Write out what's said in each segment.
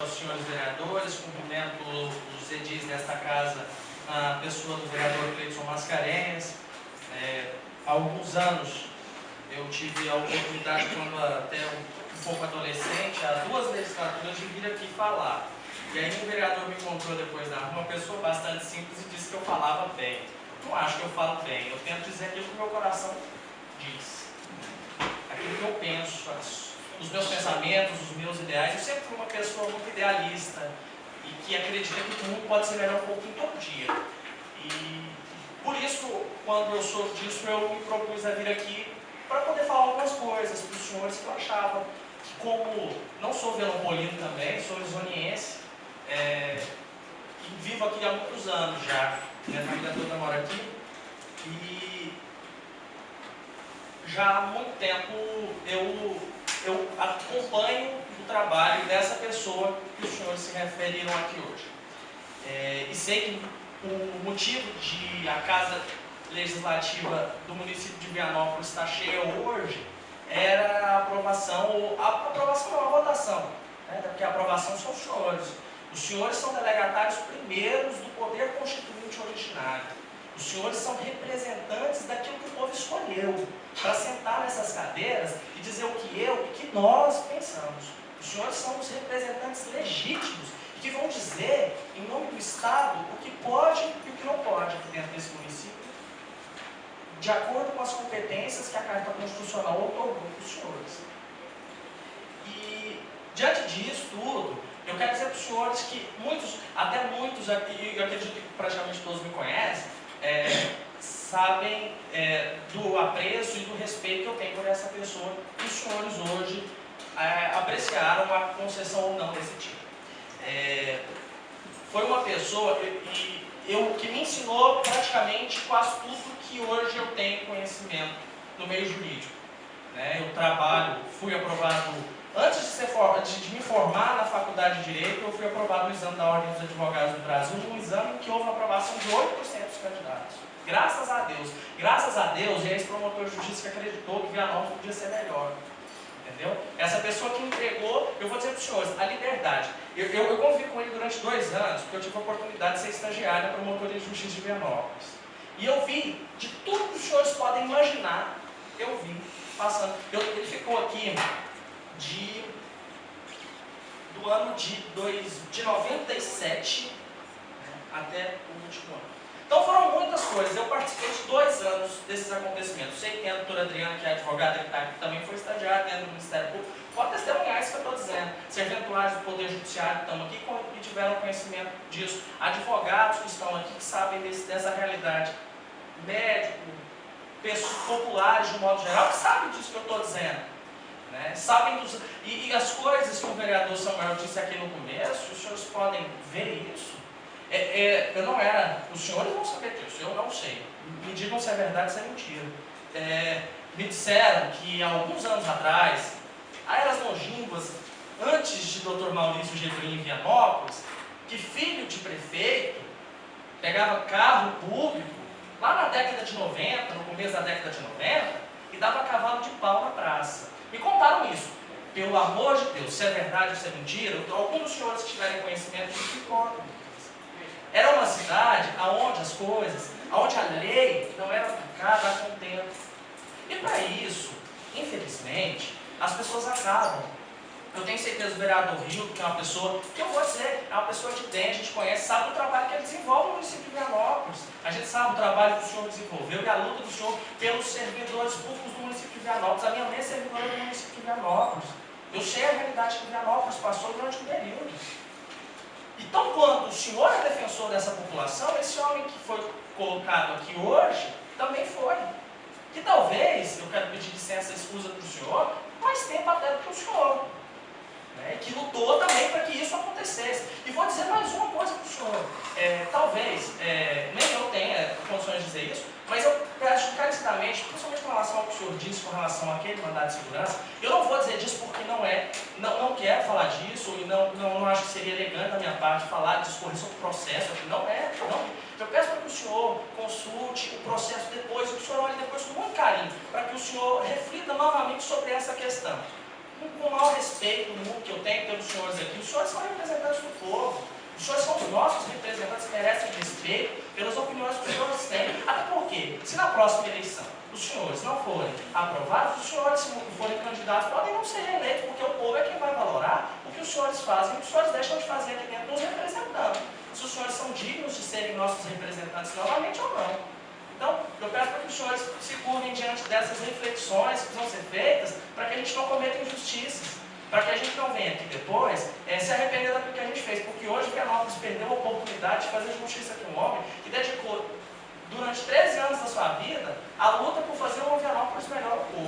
Aos senhores vereadores, cumprimento os edis desta casa, na pessoa do vereador Cleidson Mascarenhas. Há alguns anos eu tive a oportunidade, quando até um pouco adolescente, há 2 legislaturas, de vir aqui falar. E aí um vereador me encontrou depois na rua, uma pessoa bastante simples, e disse que eu falava bem. Não acho que eu falo bem, eu tento dizer aquilo que o meu coração diz. Aquilo que eu penso, os meus pensamentos, os meus ideais. Eu sempre fui uma pessoa muito idealista e que acredita que o mundo pode ser melhor um pouquinho todo dia. E por isso, quando eu soube disso, eu me propus a vir aqui para poder falar algumas coisas para os senhores que eu achava que, como não sou velompolino também, sou lisoniense, e vivo aqui há muitos anos já, minha família toda mora aqui, e já há muito tempo eu acompanho o trabalho dessa pessoa que os senhores se referiram aqui hoje. E sei que o motivo de a Casa Legislativa do município de Vianópolis estar cheia hoje era a aprovação, não, a votação, né? Porque a aprovação são os senhores. Os senhores são delegatários primeiros do poder constituinte originário. Os senhores são representantes daquilo que o povo escolheu para sentar nessas cadeiras e dizer o que eu e que nós pensamos. Os senhores são os representantes legítimos que vão dizer, em nome do Estado, o que pode e o que não pode aqui dentro desse município, de acordo com as competências que a Carta Constitucional otorgou para os senhores. E, diante disso tudo, eu quero dizer para os senhores que até muitos aqui, eu acredito que praticamente todos me conhecem, sabem do apreço e do respeito que eu tenho por essa pessoa, que os senhores hoje apreciaram uma concessão ou não desse tipo. Foi uma pessoa que me ensinou praticamente quase tudo que hoje eu tenho conhecimento no meio jurídico. Eu fui aprovado, antes de me formar na Faculdade de Direito, eu fui aprovado no exame da Ordem dos Advogados do Brasil, um exame em que houve uma aprovação de 8% dos candidatos. Graças a Deus. Graças a Deus, e a ex-promotor de justiça que acreditou que Vianópolis podia ser melhor. Entendeu? Essa pessoa que entregou, eu vou dizer para os senhores, a liberdade. Eu convivi com ele durante 2 anos, porque eu tive a oportunidade de ser estagiário na Promotoria de Justiça de Vianópolis. E eu vi, de tudo que os senhores podem imaginar, eu vi passando. Ele ficou aqui do ano de 97 até o último ano. Então foram muitas coisas. Eu participei de 2 anos desses acontecimentos. Sei que tem a doutora Adriana, que é advogada, que também foi estagiária dentro do Ministério Público. Pode testemunhar isso que eu estou dizendo. Serventuários do Poder Judiciário que estão aqui e tiveram conhecimento disso. Advogados que estão aqui que sabem dessa realidade. Médico, pessoas populares de um modo geral que sabem disso que eu estou dizendo. Sabem e as coisas que o vereador Samuel disse aqui no começo, os senhores podem ver isso. Eu não era, os senhores vão saber disso, eu não sei. Me digam se é verdade ou se é mentira. Me disseram que há alguns anos atrás, a eras longínquas, antes de Dr. Maurício Getúlio em Vianópolis, que filho de prefeito pegava carro público lá na década de 90, no começo da década de 90, e dava cavalo de pau na praça. Me contaram isso. Pelo amor de Deus, se é verdade ou se é mentira, alguns dos senhores que tiverem conhecimento disso me contam. Era uma cidade onde a lei não era aplicada a contento. E para isso, infelizmente, as pessoas acabam. Eu tenho certeza que o vereador Rio, que é uma pessoa, que eu vou dizer, é uma pessoa de bem, a gente conhece, sabe o trabalho que ele desenvolve no município de Vianópolis. A gente sabe o trabalho que o senhor desenvolveu e a luta do senhor pelos servidores públicos do município de Vianópolis. A minha mãe é servidora do município de Vianópolis. Eu sei a realidade que Vianópolis passou durante um período. Então, quando o senhor é defensor dessa população, esse homem que foi colocado aqui hoje, também foi. Que talvez, eu quero pedir licença e excusa para o senhor, mais tempo até do que o senhor. Que lutou também para que isso acontecesse. E vou dizer mais uma coisa para o senhor. Talvez, nem eu tenha condições de dizer isso, mas eu peço encarecidamente, principalmente com relação ao que o senhor disse, com relação àquele mandado de segurança, eu não vou dizer disso porque não quero falar disso, e não acho que seria elegante da minha parte falar, discorrer sobre o processo, não. Eu peço para que o senhor consulte o processo depois, que o senhor olhe depois com muito carinho, para que o senhor reflita novamente sobre essa questão. com o maior respeito que eu tenho pelos senhores aqui, os senhores são representantes do povo. Os senhores são os nossos representantes, merecem respeito pelas opiniões que os senhores têm. Até porque, se na próxima eleição os senhores não forem aprovados, os senhores, se forem candidatos, podem não ser reeleitos, porque o povo é quem vai valorar o que os senhores fazem e o que os senhores deixam de fazer aqui dentro, nos representando. Se os senhores são dignos de serem nossos representantes novamente ou não. Então, eu peço para que os senhores se curvem diante dessas reflexões que vão ser feitas, para que a gente não cometa injustiças, para que a gente não venha aqui depois se arrepender daquilo que a gente fez, porque hoje Vianópolis perdeu a oportunidade de fazer justiça com um homem que dedicou durante 13 anos da sua vida a luta por fazer uma Vianópolis melhor ao povo.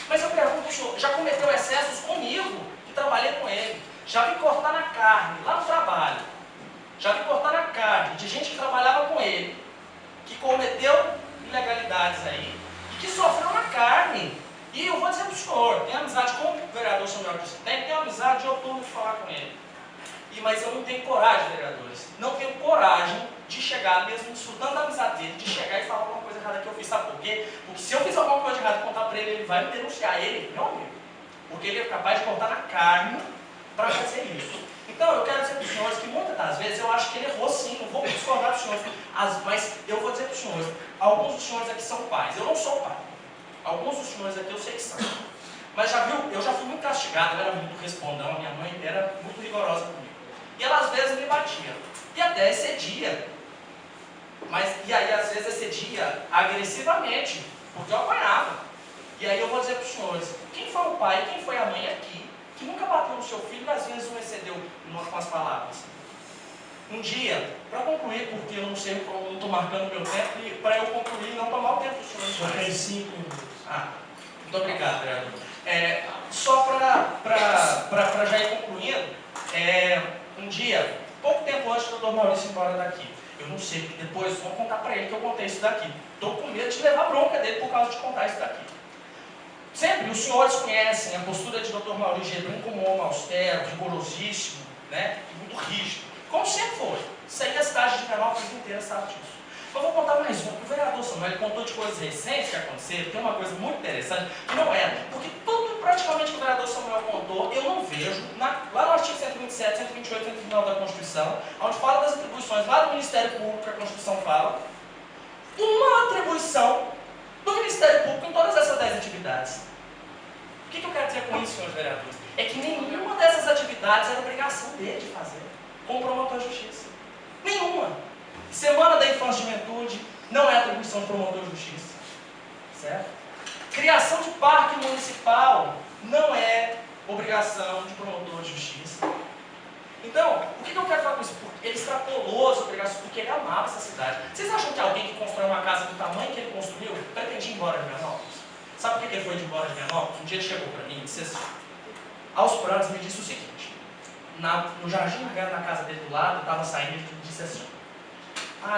Mas eu pergunto, senhor, já cometeu excessos comigo, que trabalhei com ele? Já vi cortar na carne, lá no trabalho. Já vi cortar na carne de gente que trabalhava com ele, que cometeu ilegalidades aí, e que sofreu na carne. E eu vou dizer para o senhor, tem amizade, como o vereador Samuel disse, tem amizade, eu turno de falar com ele. Mas eu não tenho coragem, vereadores, não tenho coragem de chegar, mesmo insultando a amizade dele, de chegar e falar alguma coisa errada que eu fiz, sabe por quê? Porque se eu fiz alguma coisa errada e contar para ele, ele vai me denunciar, ele, meu amigo. Porque ele é capaz de cortar na carne para fazer isso. Então, eu quero dizer para os senhores que muitas das vezes eu acho que ele errou sim, não vou discordar dos senhores, mas eu vou dizer para os senhores, alguns dos senhores aqui são pais, eu não sou pai. Alguns dos senhores aqui eu sei que são. Mas já viu, eu já fui muito castigado, eu era muito respondão, a minha mãe era muito rigorosa comigo. E ela às vezes me batia. E até excedia. E aí às vezes excedia agressivamente, porque eu apanhava. E aí eu vou dizer para os senhores, quem foi o pai, quem foi a mãe aqui, que nunca bateu no seu filho e às vezes não excedeu com as palavras? Um dia, para concluir, porque eu não sei, eu não estou marcando meu tempo, e para eu concluir, não tomar o tempo dos senhores. Já tem 5 minutos. Muito obrigado, vereador. Só para já ir concluindo, um dia, pouco tempo antes do Dr. Maurício ir embora daqui, eu não sei, porque depois vão contar para ele que eu contei isso daqui. Estou com medo de levar bronca dele por causa de contar isso daqui. Sempre os senhores conhecem a postura de Dr. Maurício Gebrim como um homem austero, rigorosíssimo, né, e muito rígido. Como sempre foi. Isso aí a cidade de Vianópolis inteira sabe disso. Mas vou contar mais um. O vereador Samuel ele contou de coisas recentes que aconteceram, tem uma coisa muito interessante, que não é, porque tudo praticamente que o vereador Samuel contou, eu não vejo, lá no artigo 127, 128, 129 da Constituição, onde fala das atribuições lá do Ministério Público, que a Constituição fala, uma atribuição do Ministério Público em todas essas 10 atividades. O que eu quero dizer com isso, senhores vereadores? É que nenhuma dessas atividades era obrigação dele de fazer, como promotor de justiça. Nenhuma. Semana da Infância e Juventude não é atribuição de promotor de justiça. Certo? Criação de parque municipal não é obrigação de promotor de justiça. Então, o que eu quero falar com isso? Porque ele extrapolou as obrigações, porque ele amava essa cidade. Vocês acham que alguém que constrói uma casa do tamanho que ele construiu pretendia ir embora de Vianópolis? Sabe por que ele foi embora de Vianópolis? Um dia ele chegou para mim e disse assim, aos prantos, me disse o seguinte, no Jardim Margarida, na casa dele do lado, estava saindo e ele disse assim,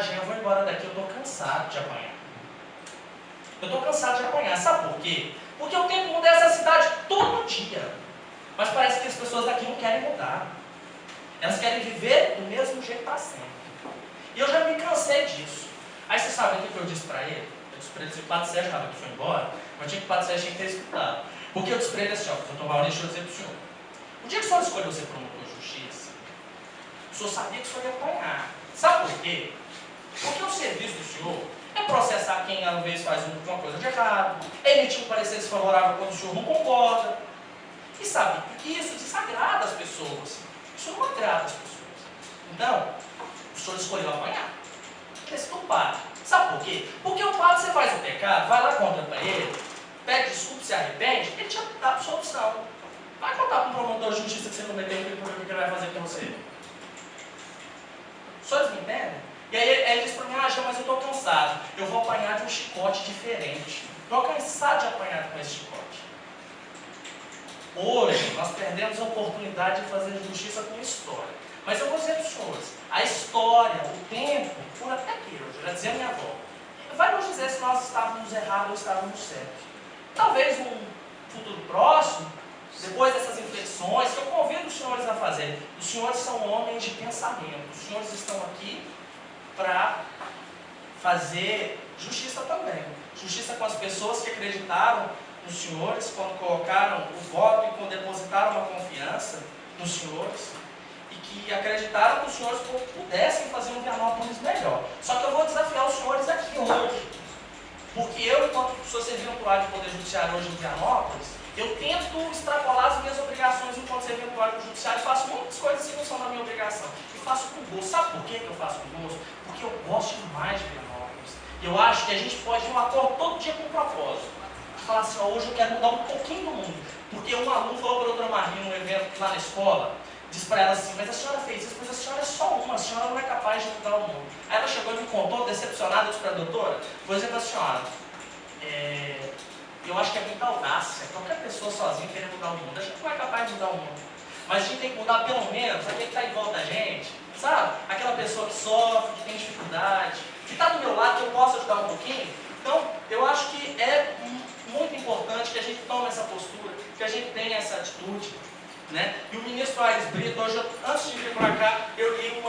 Jean, eu vou embora daqui, eu estou cansado de apanhar. Eu estou cansado de apanhar, sabe por quê? Porque eu tenho que mudar essa cidade todo dia. Mas parece que as pessoas daqui não querem mudar. Elas querem viver do mesmo jeito para sempre. E eu já me cansei disso. Aí você sabe o que eu disse para ele? Eu disse para ele, se o Padre Sérgio estava que foi embora, mas tinha que o Padre Sérgio tinha que ter escutado. Porque eu disse para ele assim, doutor Maurício, deixa eu dizer para o senhor. O dia que o senhor escolheu ser promotor de justiça, o senhor sabia que o senhor ia apanhar. Sabe por quê? Porque o serviço do senhor é processar quem às vezes faz uma coisa de errado, é emitir um parecer desfavorável quando o senhor não concorda. E sabe, isso desagrada as pessoas. Isso não agrada as pessoas. Então, o senhor escolheu apanhar. Esse do padre. Sabe por quê? Porque o padre, você faz o pecado, vai lá contra para ele, pede desculpa, se arrepende, ele te dá a absolvição. Vai contar para um promotor de justiça que você cometeu o que ele vai fazer com você. Os senhores me entendem? E aí ele diz para mim, Jean, mas eu estou cansado. Eu vou apanhar de um chicote diferente. Estou cansado de apanhar com esse chicote. Hoje, nós perdemos a oportunidade de fazer justiça com a história. Mas eu vou dizer para os senhores, a história, o tempo, por até aqui, eu já dizia a minha avó, vai nos dizer se nós estávamos errados ou estávamos certos. Talvez num futuro próximo, depois dessas inflexões, que eu convido os senhores a fazer. Os senhores são homens de pensamento. Os senhores estão aqui para fazer justiça também. Justiça com as pessoas que acreditaram nos senhores, quando colocaram o voto e quando depositaram uma confiança nos senhores, e que acreditaram que os senhores pudessem fazer um Vianópolis melhor. Só que eu vou desafiar os senhores aqui hoje, porque eu, enquanto sou serventuário do Poder Judiciário hoje em Vianópolis, eu tento extrapolar as minhas obrigações enquanto serventuário do Judiciário, faço muitas coisas que não são da minha obrigação, e faço com gosto. Sabe por que eu faço com gosto? Porque eu gosto demais de Vianópolis. Eu acho que a gente pode ir um acordo todo dia com um propósito. Falar assim, ó, hoje eu quero mudar um pouquinho do mundo. Porque um aluno falou para a doutora Marlene num evento lá na escola, disse para ela assim, mas a senhora fez isso, mas a senhora é só uma, a senhora não é capaz de mudar o mundo. Aí ela chegou e me contou, decepcionada, disse para a doutora, vou dizer para a senhora, eu acho que é muita audácia, qualquer pessoa sozinha querer mudar o mundo, a gente não é capaz de mudar o mundo. Mas a gente tem que mudar pelo menos aquele que está em volta da gente, sabe? Aquela pessoa que sofre, que tem dificuldade, que está do meu lado, que eu posso ajudar um pouquinho. Então, eu acho que é muito importante que a gente tome essa postura, que a gente tenha essa atitude, né? E o ministro Aires Brito, hoje, antes de vir para cá, eu li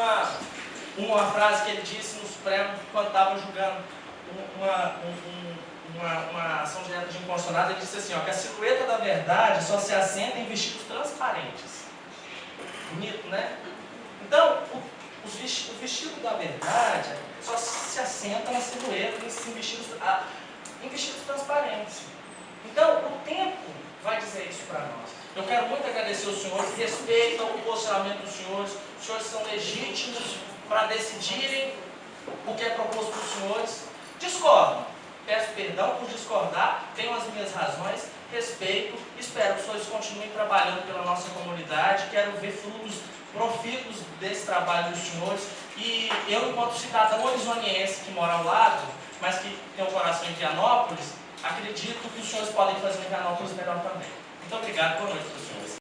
uma frase que ele disse no Supremo, quando estava julgando uma ação direta de inconstitucionalidade, ele disse assim, ó, que a silhueta da verdade só se assenta em vestidos transparentes. Bonito, né? Então, o vestido da verdade só se assenta na silhueta, em vestidos transparentes. Então, o tempo vai dizer isso para nós. Eu quero muito agradecer aos senhores, respeitam o posicionamento dos senhores, os senhores são legítimos para decidirem o que é proposto pelos senhores. Discordam, peço perdão por discordar, tenho as minhas razões, respeito, espero que os senhores continuem trabalhando pela nossa comunidade, quero ver frutos profícuos desse trabalho dos senhores, e eu, enquanto cidadão horizoniense que mora ao lado, mas que tem o coração em Vianópolis, acredito que os senhores podem fazer um Vianópolis melhor também. Muito obrigado, boa noite para os senhores.